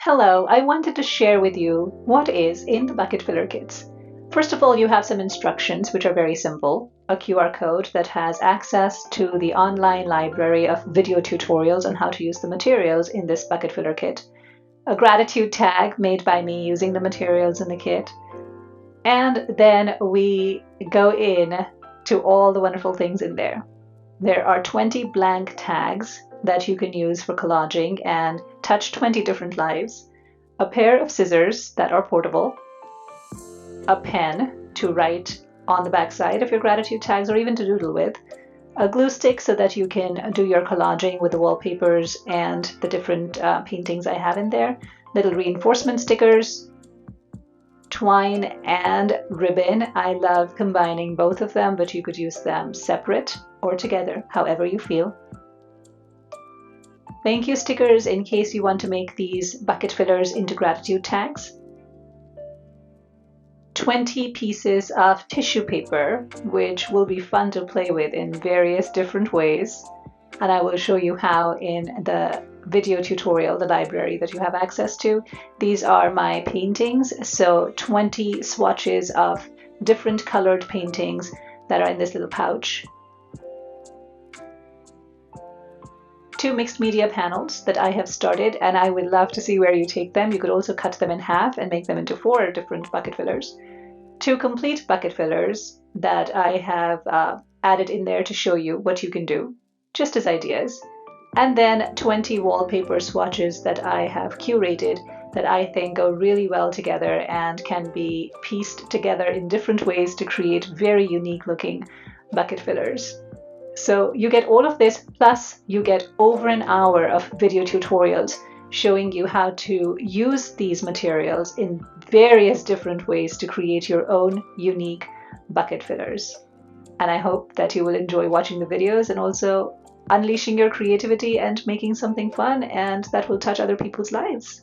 Hello, I wanted to share with you what is in the bucket filler kits. First of all, you have some instructions which are very simple. A QR code that has access to the online library of video tutorials on how to use the materials in this bucket filler kit. A gratitude tag made by me using the materials in the kit. And then we go in to all the wonderful things in there. There are 20 blank tags that you can use for collaging and touch 20 different lives, a pair of scissors that are portable, a pen to write on the backside of your gratitude tags or even to doodle with, a glue stick so that you can do your collaging with the wallpapers and the different paintings I have in there, little reinforcement stickers, twine and ribbon. I love combining both of them, but you could use them separate or together, however you feel. Thank you stickers in case you want to make these bucket fillers into gratitude tags. 20 pieces of tissue paper, which will be fun to play with in various different ways. And I will show you how in the video tutorial, the library that you have access to. These are my paintings, so 20 swatches of different colored paintings that are in this little pouch. 2 mixed media panels that I have started, and I would love to see where you take them. You could also cut them in half and make them into 4 different bucket fillers. 2 complete bucket fillers that I have added in there to show you what you can do, just as ideas. And then 20 wallpaper swatches that I have curated that I think go really well together and can be pieced together in different ways to create very unique looking bucket fillers. So you get all of this, plus you get over an hour of video tutorials showing you how to use these materials in various different ways to create your own unique bucket fillers. And I hope that you will enjoy watching the videos and also unleashing your creativity and making something fun and that will touch other people's lives.